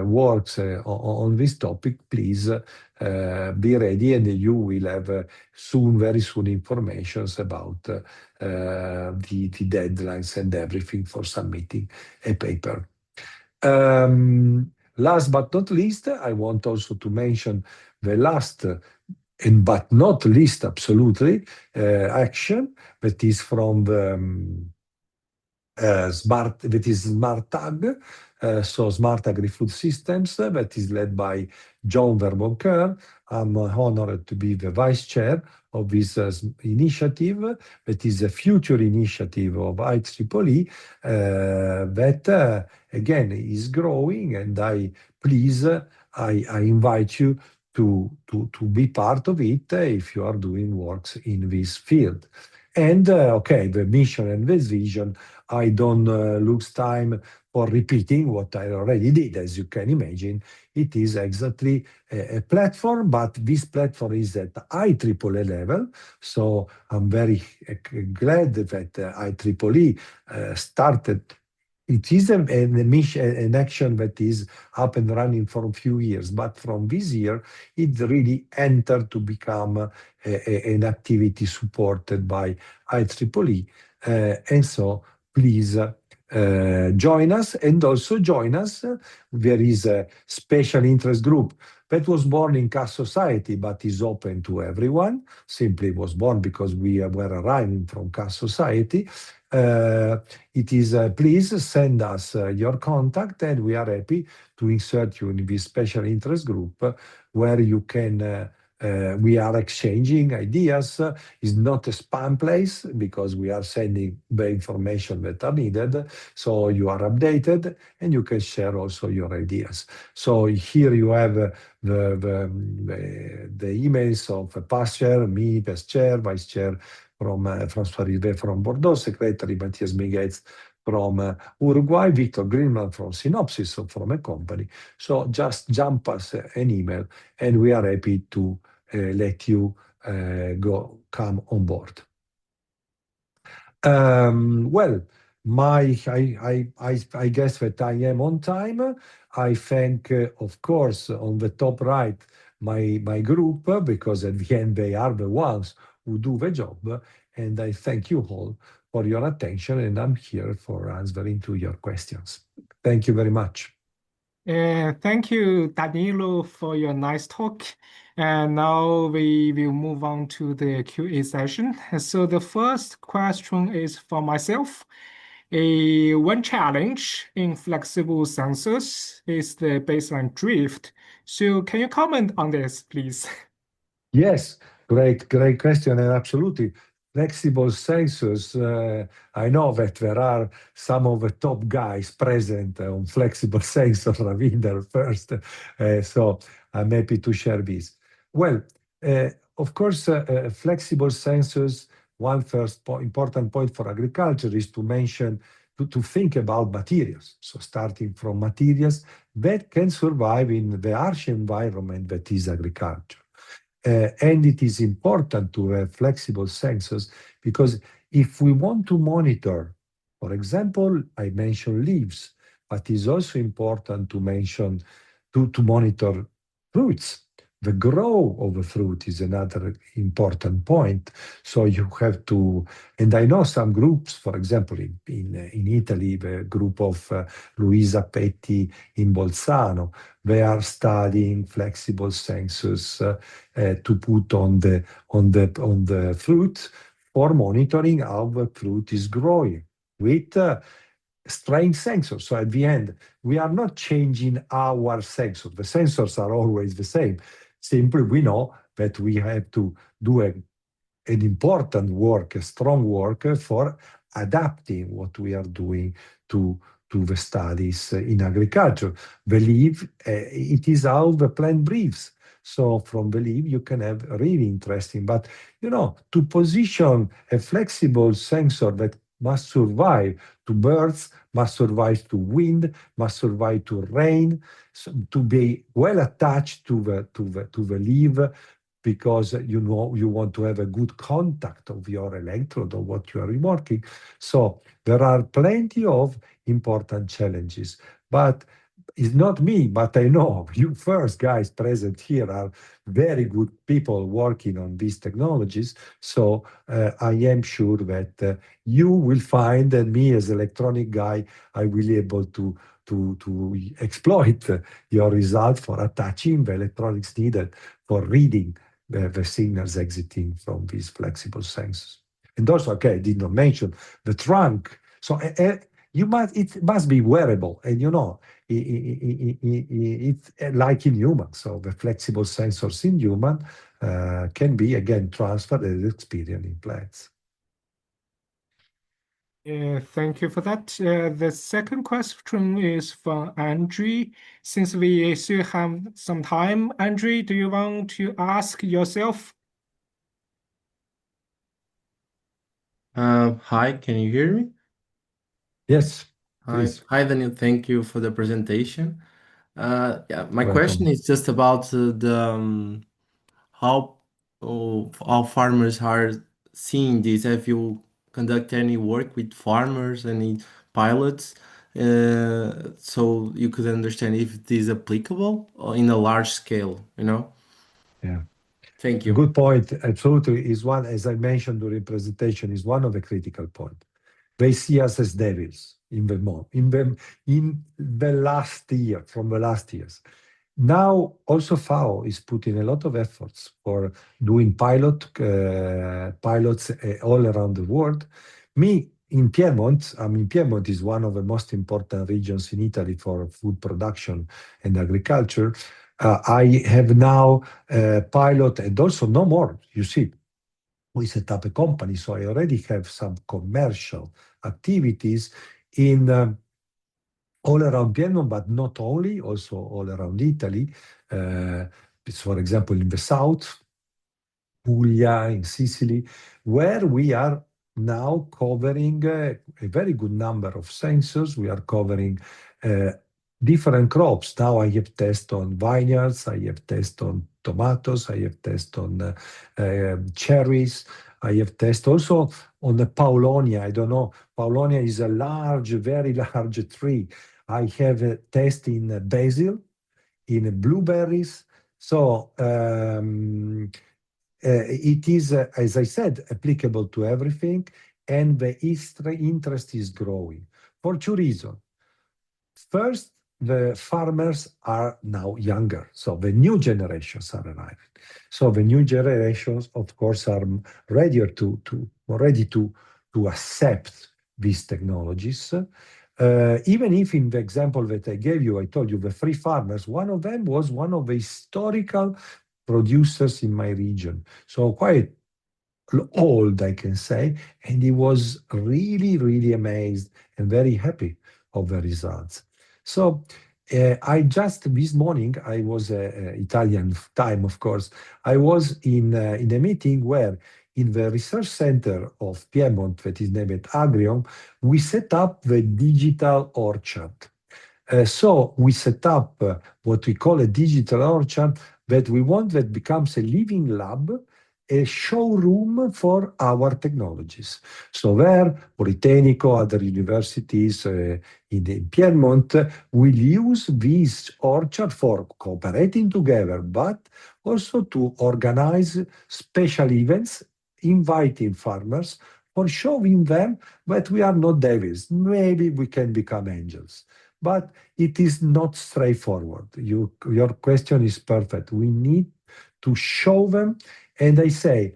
works on this topic, please be ready, and you will have very soon information about the deadlines and everything for submitting a paper. Last but not least, I want also to mention the last and but not least, absolutely, action that is from the smart tag, so Smart Agri-Food Systems, that is led by John Verboncoeur. I'm honored to be the vice chair of this initiative, that is a future initiative of IEEE that again is growing, and I invite you to be part of it if you are doing works in this field. And okay, the mission and the vision, I don't lose time for repeating what I already did. As you can imagine, it is exactly a platform, but this platform is at IEEE level. So I'm very glad that IEEE started. It is a mission, an action that is up and running for a few years, but from this year, it really entered to become an activity supported by IEEE. And so please join us, and also join us. There is a special interest group that was born in Car Society, but is open to everyone. Simply was born because we were arriving from Car Society. It is, please send us your contact, and we are happy to insert you in this special interest group where you can we are exchanging ideas. It's not a spam place because we are sending the information that are needed. So you are updated, and you can share also your ideas. So here you have the emails of past chair, me, past chair, vice chair from François Rivet from Bordeaux, secretary Matthias Miguez from Uruguay, Victor Greenland from Synopsys, so from a company. So just jump us an email, and we are happy to let you come on board. Well, I guess that I am on time. I thank, of course, on the top right, my group, because at the end they are the ones who do the job. And I thank you all for your attention, and I'm here for answering to your questions. Thank you very much. Thank you, Danilo, for your nice talk. And now we will move on to the QA session. So the first question is for myself. One challenge in flexible sensors is the baseline drift. So can you comment on this, please? Yes, great question, and absolutely. Flexible sensors, I know that there are some of the top guys present on flexible sensors, Ravinder first, so I'm happy to share this. Well, of course, flexible sensors, one important point for agriculture is to mention, to think about materials. So starting from materials that can survive in the harsh environment that is agriculture. And it is important to have flexible sensors because if we want to monitor, for example, I mentioned leaves, but it's also important to mention to monitor fruits. The growth of a fruit is another important point. So you have to, and I know some groups, for example, in Italy, the group of Luisa Petti in Bolzano, they are studying flexible sensors to put on the fruit for monitoring how the fruit is growing with strain sensors. So at the end, we are not changing our sensor. The sensors are always the same. Simply, we know that we have to do an important work, a strong work for adapting what we are doing to the studies in agriculture. The leaf, it is how the plant breathes. So from the leaf, you can have really interesting, but to position a flexible sensor that must survive to birds, must survive to wind, must survive to rain, so to be well attached to the leaf, because you want to have a good contact of your electrode or what you are working. So there are plenty of important challenges, but it's not me, but I know you first guys present here are very good people working on these technologies. So I am sure that you will find, and me as electronic guy, I will be able to exploit your result for attaching the electronics needed for reading the signals exiting from these flexible sensors. And also, okay, I did not mention the trunk. So it must be wearable, and it's like in humans. So the flexible sensors in human can be again transferred as experience in plants. Thank you for that. The second question is from Andre. Since we still have some time, Andre, do you want to ask yourself? Hi, can you hear me? Yes, Hi, please. hi, Daniel. Thank you for the presentation. Yeah, my question Welcome. is just about how how farmers are seeing this. Have you conduct any work with farmers, any pilots, so you could understand if it is applicable or in a large scale, you know? Yeah. Thank you. Good point. Absolutely, is one, as I mentioned during presentation, is one of the critical points. They see us as devils in the last year, from the last years. Now, also FAO is putting a lot of efforts for doing pilots all around the world. Me, in Piedmont, Piedmont is one of the most important regions in Italy for food production and agriculture. I have now pilot, and also no more, you see, we set up a company, so I already have some commercial activities in all around Piedmont, but not only, also all around Italy. For example, in the south, Puglia, in Sicily, where we are now covering a very good number of sensors. We are covering different crops. Now I have tests on vineyards, I have tests on tomatoes, I have tests on cherries, I have tests also on the Paulonia. I don't know, Paulonia is a large, very large tree. I have a test in basil, in blueberries. So it is, as I said, applicable to everything, and the interest is growing for two reasons. First, the farmers are now younger, so the new generations are arriving. So the new generations, of course, are ready to accept these technologies. Even if in the example that I gave you, I told you the three farmers, one of them was one of the historical producers in my region. So quite old, I can say, and he was really, really amazed and very happy of the results. So I just this morning, I was Italian time, of course. I was in a meeting where in the research center of Piedmont, that is named Agrium, we set up the digital orchard. So we set up what we call a digital orchard that we want that becomes a living lab, a showroom for our technologies. So there, Politecnico, other universities in Piedmont will use this orchard for cooperating together, but also to organize special events, inviting farmers for showing them that we are not devils. Maybe we can become angels. But it is not straightforward. Your question is perfect. We need to show them, and I say,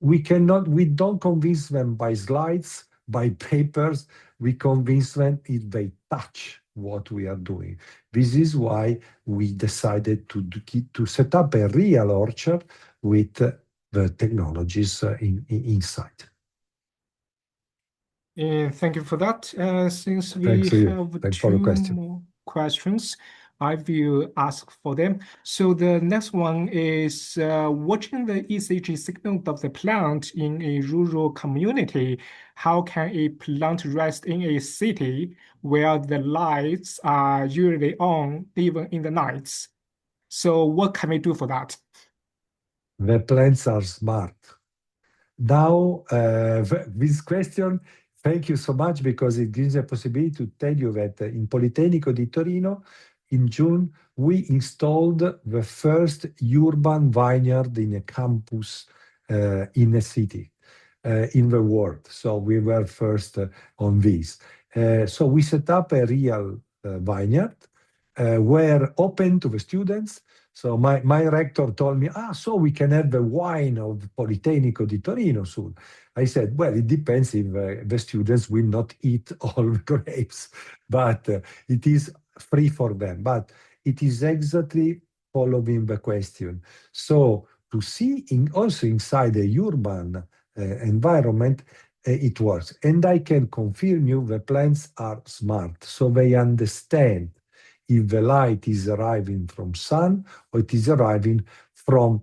we don't convince them by slides, by papers, we convince them if they touch what we are doing. This is why we decided to set up a real orchard with the technologies inside. Thank you for that. Since we Thanks to you. have Thanks for the two question. more questions, I will ask for them. So the next one is watching the ECG signal of the plant in a rural community. How can a plant rest in a city where the lights are usually on even in the nights? So what can we do for that? The plants are smart. Now, this question, thank you so much, because it gives a possibility to tell you that in Politecnico di Torino, in June, we installed the first urban vineyard in a campus in a city in the world. So we were first on this. So we set up a real vineyard, were open to the students. So my rector told me, so we can have the wine of Politecnico di Torino soon. I said, well, it depends if the students will not eat all the grapes, but it is free for them. But it is exactly following the question. So to see also inside the urban environment, it works. And I can confirm you the plants are smart. So they understand if the light is arriving from sun or it is arriving from,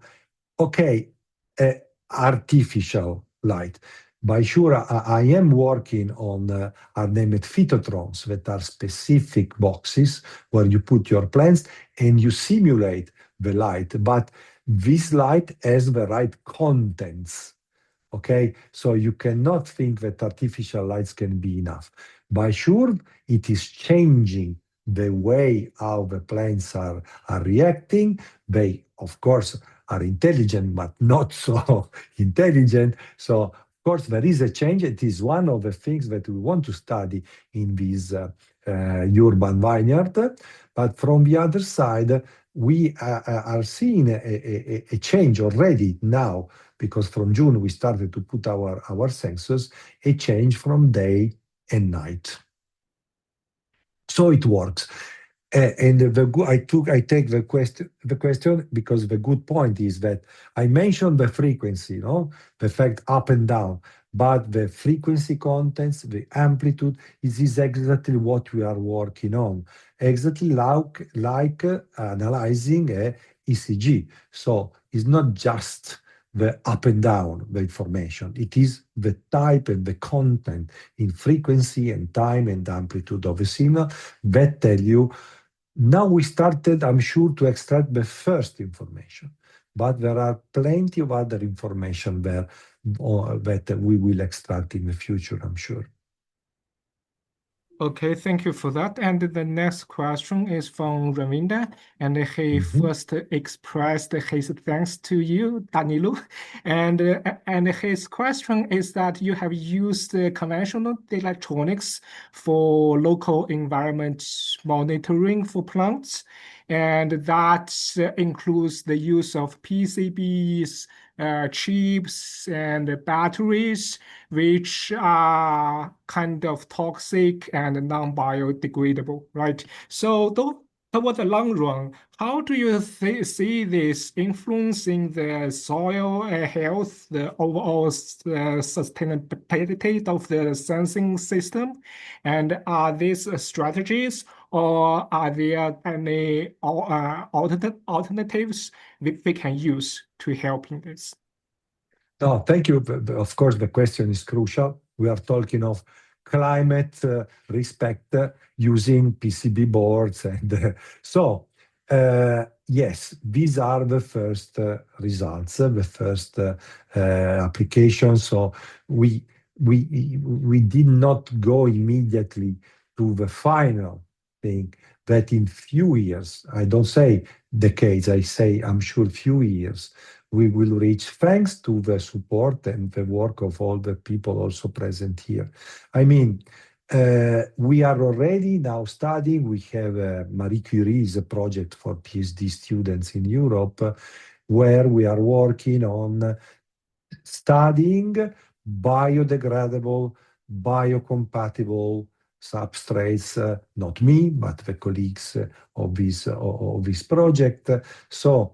artificial light. By sure, I am working on are named phytotrons, that are specific boxes where you put your plants and you simulate the light, but this light has the right contents. Okay, so you cannot think that artificial lights can be enough. By sure, it is changing the way how the plants are reacting. They, of course, are intelligent, but not so intelligent. So, of course, there is a change. It is one of the things that we want to study in this urban vineyard. But from the other side, we are seeing a change already now, because from June we started to put our sensors, a change from day and night. So it works. And I take the question because the good point is that I mentioned the frequency, the fact up and down, but the frequency contents, the amplitude, is exactly what we are working on. Exactly like analyzing a ECG. So it's not just the up and down the information. It is the type and the content in frequency and time and amplitude of a signal that tell you. Now we started, I'm sure, to extract the first information, but there are plenty of other information there that we will extract in the future, I'm sure. Okay, thank you for that. And the next question is from Ravinda, and he first expressed his thanks to you, Danilo. And his question is that you have used conventional electronics for local environment monitoring for plants, and that includes the use of PCBs, chips, and batteries, which are kind of toxic and non-biodegradable, right? So toward the long run, how do you see this influencing the soil health, the overall sustainability of the sensing system? And are these strategies, or are there any alternatives we can use to help in this? No, thank you. Of course, the question is crucial. We are talking of climate respect using PCB boards. And yes, these are the first results, the first applications. So we did not go immediately to the final thing that in few years, I don't say decades, I say I'm sure few years, we will reach, thanks to the support and the work of all the people also present here. I mean, we are already now studying. We have Marie Curie's project for PhD students in Europe, where we are working on studying biodegradable, biocompatible substrates, not me, but the colleagues of this project. So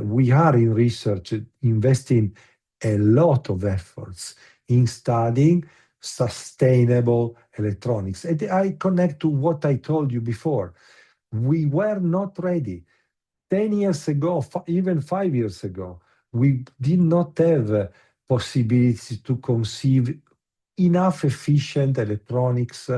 we are in research investing a lot of efforts in studying sustainable electronics. And I connect to what I told you before. We were not ready. 10 years ago, even 5 years ago, we did not have possibilities to conceive enough efficient electronics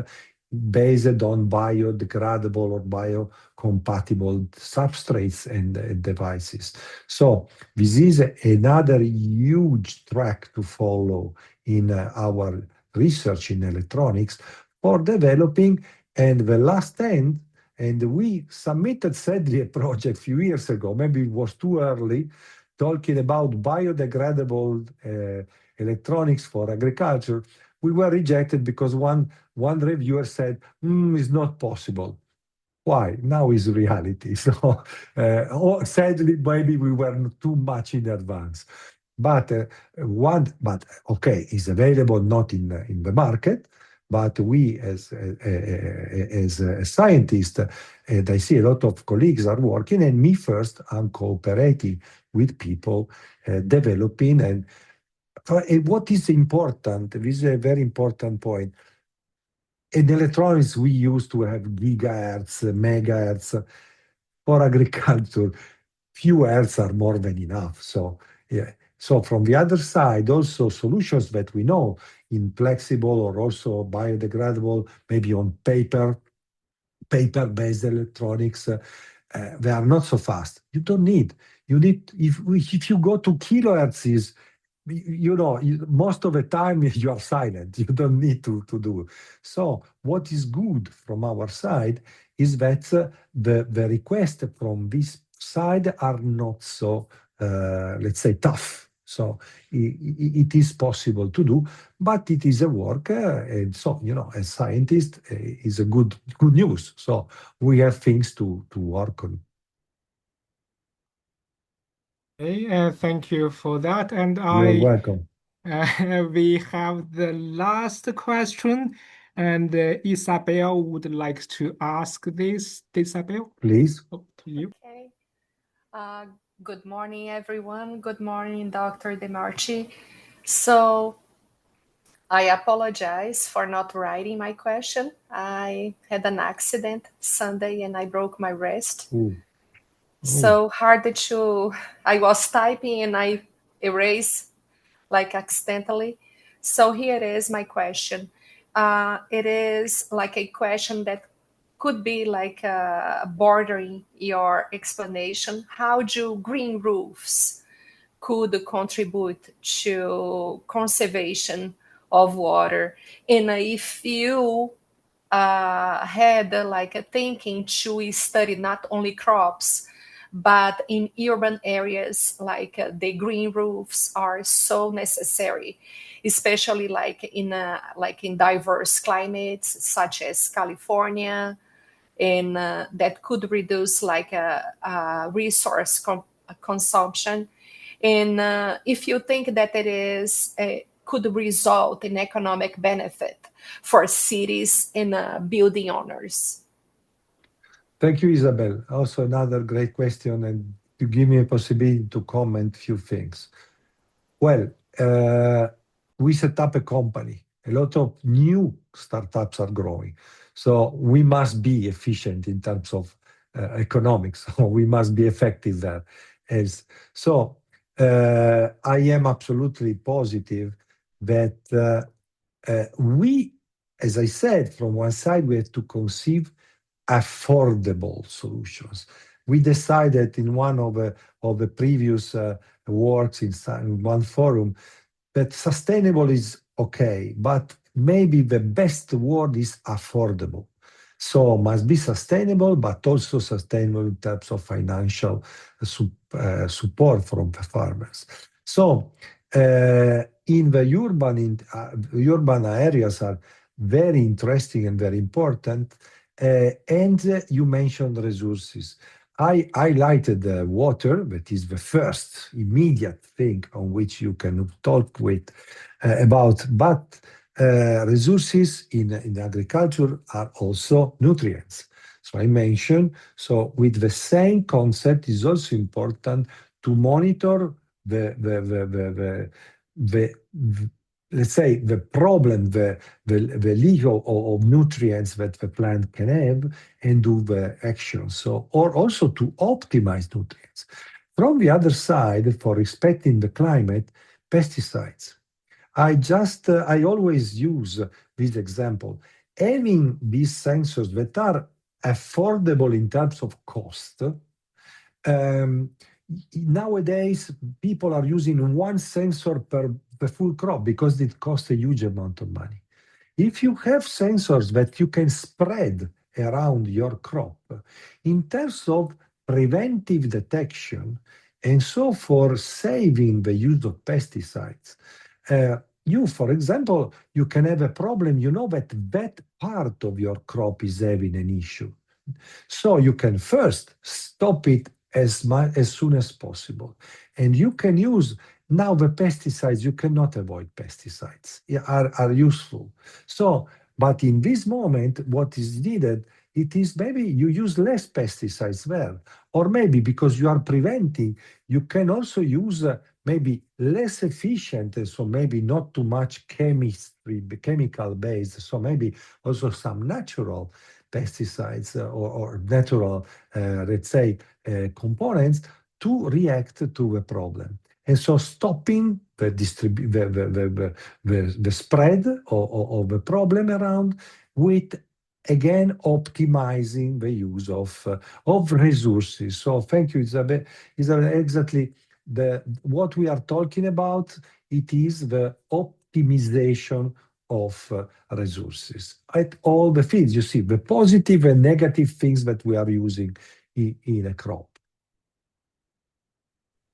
based on biodegradable or biocompatible substrates and devices. So this is another huge track to follow in our research in electronics for developing. And the last end, and we submitted sadly a project a few years ago, maybe it was too early, talking about biodegradable electronics for agriculture. We were rejected because one reviewer said, it's not possible. Why? Now is reality. So sadly, maybe we were too much in advance. But okay, it's available not in the market, but we as scientists, and I see a lot of colleagues are working, and me first, I'm cooperating with people developing. And what is important, this is a very important point. In electronics, we used to have gigahertz, megahertz. For agriculture, few hertz are more than enough. So, yeah. So from the other side, also solutions that we know in flexible or also biodegradable, maybe on paper-based electronics, they are not so fast. You don't need. You need, if you go to kilohertz, most of the time you are silent. You don't need to do. So what is good from our side is that the requests from this side are not so, let's say, tough. So it is possible to do, but it is a work, and so as scientists, is a good news. So we have things to work on. Okay, thank you for that. And You're welcome. we have the last question, and Isabel would like to ask this. Isabel, Please. to you. Okay. Good morning, everyone. Good morning, Dr. Demarchi. So I apologize for not writing my question. I had an accident Sunday and I broke my wrist. Ooh. So hard I was typing and I erase like accidentally. So here is my question. It is like a question that could be like bordering your explanation. How do green roofs could contribute to conservation of water? And if you had like a thinking to study not only crops, but in urban areas, like the green roofs are so necessary, especially like in diverse climates such as California, and that could reduce like a resource consumption. And if you think that it is could result in economic benefit for cities and building owners. Thank you, Isabel. Also, another great question, and to give me a possibility to comment a few things. Well, we set up a company. A lot of new startups are growing. So we must be efficient in terms of economics. We must be effective there. I am absolutely positive that we, as I said, from one side, we have to conceive affordable solutions. We decided in one of the previous works in one forum that sustainable is okay, but maybe the best word is affordable. So must be sustainable, but also sustainable in terms of financial support from the farmers. So in the urban areas are very interesting and very important. And you mentioned resources. I highlighted the water, that is the first immediate thing on which you can talk about, but resources in agriculture are also nutrients. So I mentioned, so with the same concept, is also important to monitor the let's say the problem, the leak of nutrients that the plant can have, and do the action. So, or also to optimize nutrients. From the other side, for respecting the climate, pesticides. I always use this example. Having these sensors that are affordable in terms of cost, nowadays people are using one sensor per the full crop because it costs a huge amount of money. If you have sensors that you can spread around your crop in terms of preventive detection, and so for saving the use of pesticides, you, for example, you can have a problem, you know that that part of your crop is having an issue. So you can first stop it as soon as possible. And you can use now the pesticides, you cannot avoid pesticides, are useful. So, but in this moment, what is needed, it is maybe you use less pesticides there, or maybe because you are preventing, you can also use maybe less efficient, and so maybe not too much chemical based, so maybe also some natural pesticides or natural, let's say, components to react to the problem. And so stopping the spread of the problem around with, again, optimizing the use of resources. So thank you, Isabel. Isabel, exactly what we are talking about, it is the optimization of resources at all the fields. You see the positive and negative things that we are using in a crop.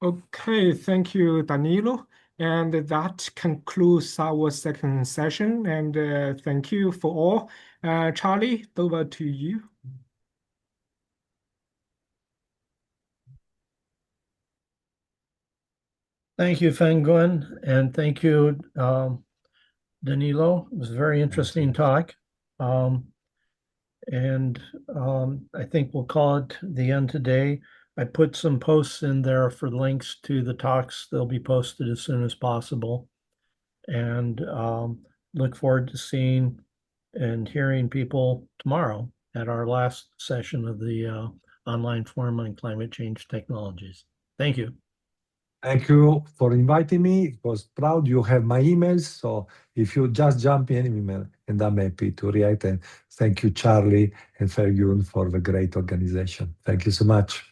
Okay, thank you, Danilo. And that concludes our second session. And thank you for all. Charlie, over to you. Thank you, Feng-Nguyen, and thank you, Danilo. It was a very interesting talk. I think we'll call it the end today. I put some posts in there for links to the talks. They'll be posted as soon as possible. And look forward to seeing and hearing people tomorrow at our last session of the online forum on climate change technologies. Thank you. Thank you for inviting me. It was proud. You have my emails, so if you just jump in email, and I'm happy to react. And thank you, Charlie and Fergus, for the great organization. Thank you so much.